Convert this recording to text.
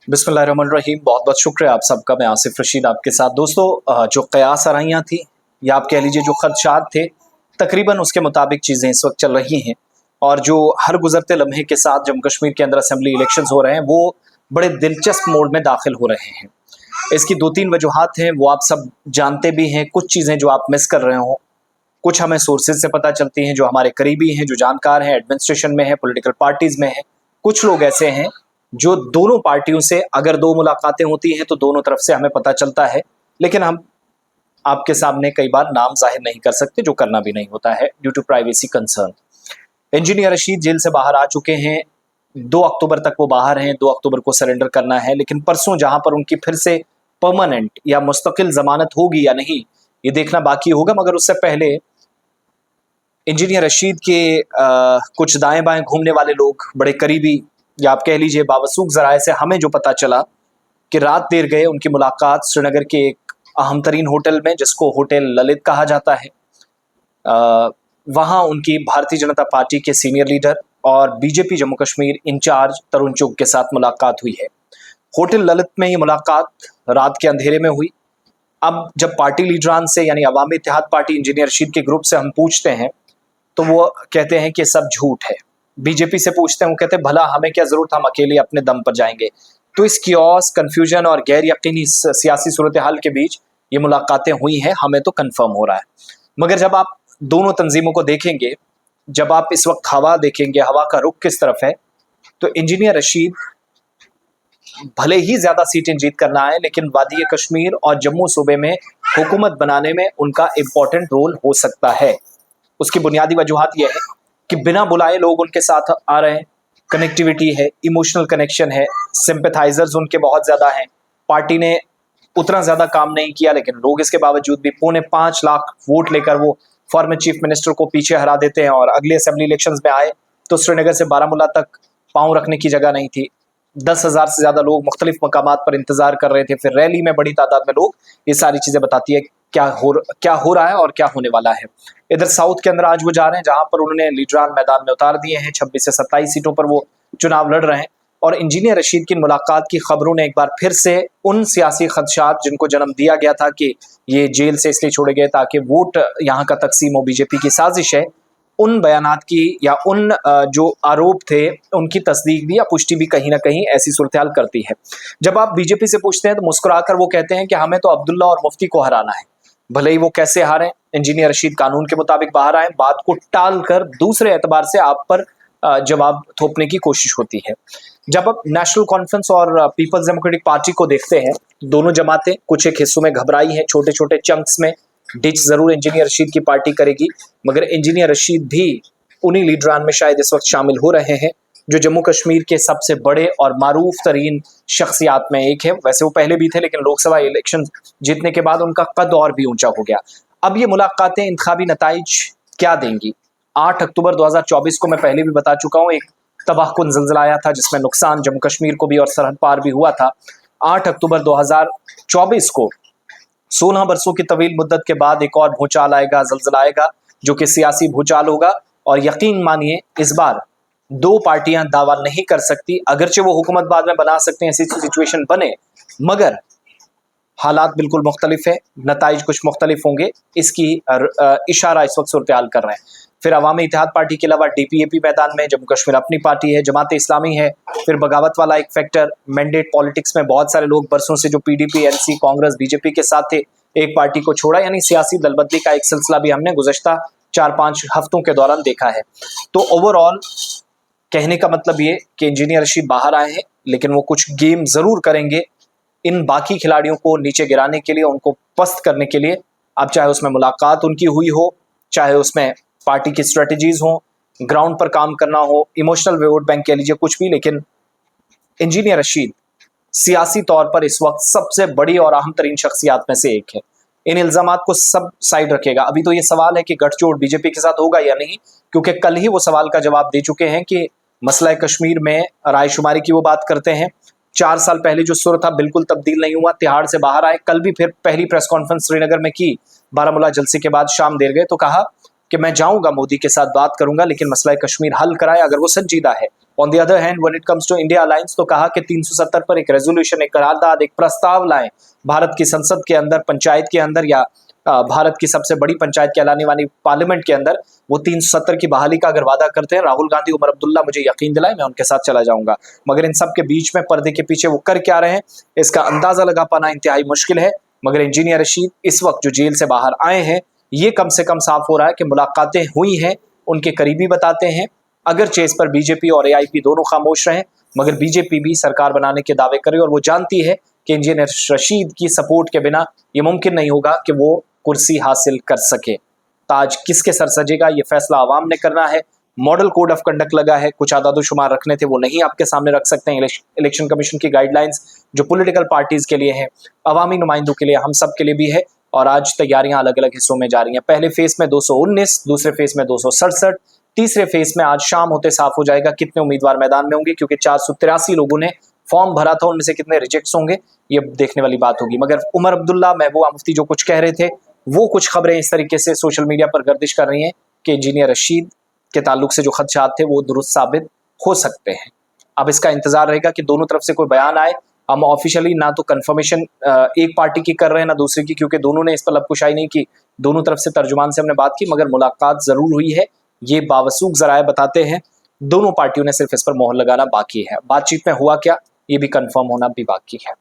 बिस्मिल्लाहिर्रहमानिर्रहीम। बहुत बहुत शुक्रिया आप सबका। मैं आसिफ रशीद आपके साथ। दोस्तों, जो कयास आराइयाँ थी या आप कह लीजिए जो खदशात थे, तकरीबन उसके मुताबिक चीज़ें इस वक्त चल रही हैं। और जो हर गुजरते लम्हे के साथ जम्मू कश्मीर के अंदर असम्बली इलेक्शंस हो रहे हैं, वो बड़े दिलचस्प मोड में दाखिल हो रहे हैं। इसकी दो तीन वजूहात हैं, वो आप सब जानते भी हैं। कुछ चीज़ें जो आप मिस कर रहे हो, कुछ हमें सोर्सेज से पता चलती हैं जो हमारे करीबी हैं, जो जानकार हैं, एडमिनिस्ट्रेशन में हैं, पॉलिटिकल पार्टीज़ में हैं। कुछ लोग ऐसे हैं जो दोनों पार्टियों से अगर दो मुलाकातें होती हैं तो दोनों तरफ से हमें पता चलता है, लेकिन हम आपके सामने कई बार नाम जाहिर नहीं कर सकते, जो करना भी नहीं होता है due to privacy concern. Engineer Rashid जेल से बाहर आ चुके हैं। 2 अक्टूबर तक वो बाहर हैं। 2 अक्टूबर को सरेंडर करना है, लेकिन परसों जहां पर उनकी फिर से परमानेंट या मुस्तकिल जमानत होगी या नहीं, ये देखना बाकी होगा। मगर उससे पहले इंजीनियर रशीद के कुछ दाएं बाएं घूमने वाले लोग, बड़े करीबी या आप कह लीजिए बावसूख जराए से हमें जो पता चला कि रात देर गए उनकी मुलाकात श्रीनगर के एक अहम तरीन होटल में, जिसको होटल ललित कहा जाता है, वहाँ उनकी भारतीय जनता पार्टी के सीनियर लीडर और बीजेपी जम्मू कश्मीर इंचार्ज तरुण चुग के साथ मुलाकात हुई है। होटल ललित में ये मुलाकात रात के अंधेरे में हुई। अब जब पार्टी लीडरान से यानी अवामी इत्तेहाद पार्टी इंजीनियर रशीद के ग्रुप से हम पूछते हैं तो वो कहते हैं कि सब झूठ है। बीजेपी से पूछते हैं, वो कहते हैं भला हमें क्या जरूरत, हम अकेले अपने दम पर जाएंगे। तो इस कियोस, कंफ्यूजन और गैर यकीनी सियासी सूरत हाल के बीच ये मुलाकातें हुई हैं, हमें तो कंफर्म हो रहा है। मगर जब आप दोनों तंजीमों को देखेंगे, जब आप इस वक्त हवा देखेंगे, हवा का रुख किस तरफ है, तो इंजीनियर रशीद भले ही ज्यादा सीटें जीत करना है, लेकिन वादी कश्मीर और जम्मू सूबे में हुकूमत बनाने में उनका इंपॉर्टेंट रोल हो सकता है। उसकी बुनियादी वजूहत यह है कि बिना बुलाए लोग उनके साथ आ रहे हैं, कनेक्टिविटी है, इमोशनल कनेक्शन है, सिंपैथाइजर्स उनके बहुत ज़्यादा हैं। पार्टी ने उतना ज़्यादा काम नहीं किया, लेकिन लोग इसके बावजूद भी 5.25 लाख वोट लेकर वो फॉर्मर चीफ मिनिस्टर को पीछे हरा देते हैं। और अगले असेंबली इलेक्शंस में आए तो श्रीनगर से बारामूला तक पाँव रखने की जगह नहीं थी। 10,000 से ज़्यादा लोग मुख्तलिफ मकामात पर इंतजार कर रहे थे। फिर रैली में बड़ी तादाद में लोग, ये सारी चीज़ें बताती है क्या हो रहा है और क्या होने वाला है। इधर साउथ के अंदर आज वो जा रहे हैं जहां पर उन्होंने लीडरान मैदान में उतार दिए हैं। 26 से 27 सीटों पर वो चुनाव लड़ रहे हैं। और इंजीनियर रशीद की मुलाकात की खबरों ने एक बार फिर से उन सियासी खदशात जिनको जन्म दिया गया था कि ये जेल से इसलिए छोड़े गए ताकि वोट यहाँ का तकसीम हो, बीजेपी की साजिश है, उन बयानात की या उन जो आरोप थे उनकी तस्दीक भी या पुष्टि भी कहीं ना कहीं ऐसी सूरत हाल करती है। जब आप बीजेपी से पूछते हैं तो मुस्कुराकर वो कहते हैं कि हमें तो अब्दुल्ला और मुफ्ती को हराना है। भले ही वो कैसे हारें, इंजीनियर रशीद कानून के मुताबिक बाहर आए, बात को टाल कर दूसरे एतबार से आप पर जवाब थोपने की कोशिश होती है। जब आप नेशनल कॉन्फ्रेंस और पीपल्स डेमोक्रेटिक पार्टी को देखते हैं, दोनों जमातें कुछ एक हिस्सों में घबराई हैं, छोटे छोटे चंक्स में डिच जरूर इंजीनियर रशीद की पार्टी करेगी, मगर इंजीनियर रशीद भी उन्हीं लीडरान में शायद इस वक्त शामिल हो रहे हैं जो जम्मू कश्मीर के सबसे बड़े और मारूफ तरीन शख्सियात में एक है। वैसे वो पहले भी थे, लेकिन लोकसभा इलेक्शन जीतने के बाद उनका कद और भी ऊंचा हो गया। अब ये मुलाकातें इंतखाबी नताइज क्या देंगी? 8 अक्टूबर 2024 को मैं पहले भी बता चुका हूँ, एक तबाहकुन ज़ल्ज़ला आया था जिसमें नुकसान जम्मू कश्मीर को भी और सरहद पार भी हुआ था। 8 अक्टूबर 2024 को 16 बरसों की तवील मुद्दत के बाद एक और भूचाल आएगा, ज़ल्ज़ला आएगा, जो कि सियासी भूचाल होगा। और यकीन मानिए इस बार दो पार्टियां दावा नहीं कर सकती, अगरचे वो हुकूमत बाद में बना सकते हैं, ऐसी सिचुएशन बने, मगर हालात बिल्कुल मुख्तलिफ है, नताइज कुछ मुख्तलिफ होंगे, इसकी इशारा इस वक्त सूरत हाल कर रहे हैं। फिर अवामी इत्तेहाद पार्टी के अलावा डीपीएपी मैदान में, जम्मू कश्मीर अपनी पार्टी है, जमात इस्लामी है, फिर बगावत वाला एक फैक्टर, मैंडेट पॉलिटिक्स में बहुत सारे लोग बरसों से जो पीडीपी, एनसी, कांग्रेस, बीजेपी के साथ थे, एक पार्टी को छोड़ा, यानी सियासी दलबदली का एक सिलसिला भी हमने गुज़श्ता 4-5 हफ्तों के दौरान देखा है। तो ओवरऑल कहने का मतलब ये कि इंजीनियर रशीद बाहर आए हैं, लेकिन वो कुछ गेम जरूर करेंगे इन बाकी खिलाड़ियों को नीचे गिराने के लिए, उनको पस्त करने के लिए। अब चाहे उसमें मुलाकात उनकी हुई हो, चाहे उसमें पार्टी की स्ट्रेटजीज हो, ग्राउंड पर काम करना हो, इमोशनल वोट बैंक कह लीजिए, कुछ भी, लेकिन इंजीनियर रशीद सियासी तौर पर इस वक्त सबसे बड़ी और अहम तरीन शख्सियात में से एक है। इन इल्जामात को सब साइड रखेगा। अभी तो ये सवाल है कि गठजोड़ बीजेपी के साथ होगा या नहीं, क्योंकि कल ही वो सवाल का जवाब दे चुके हैं कि मसला कश्मीर में रायशुमारी की वो बात करते हैं। 4 साल पहले जो सुर था बिल्कुल तब्दील नहीं हुआ, तिहाड़ से बाहर आए, कल भी फिर पहली प्रेस कॉन्फ्रेंस श्रीनगर में की, बारामूला जलसे के बाद शाम देर गए तो कहा कि मैं जाऊंगा, मोदी के साथ बात करूंगा, लेकिन मसला कश्मीर हल कराए। अगर वो संजीदा है on the other hand when it comes to India alliance, तो कहा कि 370 पर एक रेजोल्यूशन, एक करारदाद, एक प्रस्ताव लाएं भारत की संसद के अंदर, पंचायत के अंदर, या भारत की सबसे बड़ी पंचायत कहलाने वाली पार्लियामेंट के अंदर वो 370 की बहाली का अगर वादा करते हैं राहुल गांधी, उमर अब्दुल्ला, मुझे यकीन दिलाए मैं उनके साथ चला जाऊंगा। मगर इन सब के बीच में पर्दे के पीछे वो कर क्या रहे हैं इसका अंदाजा लगा पाना इंतहाई मुश्किल है। मगर इंजीनियर रशीद इस वक्त जो जेल से बाहर आए हैं, ये कम से कम साफ हो रहा है कि मुलाकातें हुई हैं, उनके करीबी बताते हैं। अगरचे इस पर बीजेपी और एआईपी दोनों खामोश रहे, मगर बीजेपी भी सरकार बनाने के दावे करे और वो जानती है कि इंजीनियर रशीद की सपोर्ट के बिना ये मुमकिन नहीं होगा कि वो कुर्सी हासिल कर सके। ताज किसके सर सजेगा ये फैसला आवाम ने करना है। मॉडल कोड ऑफ कंडक्ट लगा है, कुछ आदादोशुमार रखने थे वो नहीं आपके सामने रख सकते हैं। इलेक्शन कमीशन की गाइडलाइंस जो पॉलिटिकल पार्टीज के लिए है, अवामी नुमाइंदों के लिए, हम सब के लिए भी है। और आज तैयारियां अलग अलग हिस्सों में जा रही हैं। पहले फेज में 219, दूसरे फेज में 267, तीसरे फेज में आज शाम होते साफ हो जाएगा कितने उम्मीदवार मैदान में होंगे, क्योंकि 483 लोगों ने फॉर्म भरा था, उनमें से कितने रिजेक्ट्स होंगे ये देखने वाली बात होगी। मगर उमर अब्दुल्ला, महबूबा मुफ्ती जो कुछ कह रहे थे, वो कुछ खबरें इस तरीके से सोशल मीडिया पर गर्दिश कर रही हैं कि इंजीनियर रशीद के ताल्लुक से जो खदशात थे वो दुरुस्त साबित हो सकते हैं। अब इसका इंतजार रहेगा कि दोनों तरफ से कोई बयान आए। हम ऑफिशियली ना तो कंफर्मेशन एक पार्टी की कर रहे हैं ना दूसरी की, क्योंकि दोनों ने इस पर लबकुशाई नहीं की। दोनों तरफ से तर्जुमान से हमने बात की, मगर मुलाकात जरूर हुई है, ये बावसूख जराए बताते हैं। दोनों पार्टियों ने सिर्फ इस पर मोहर लगाना बाकी है। बातचीत में हुआ क्या ये भी कंफर्म होना भी बाकी है।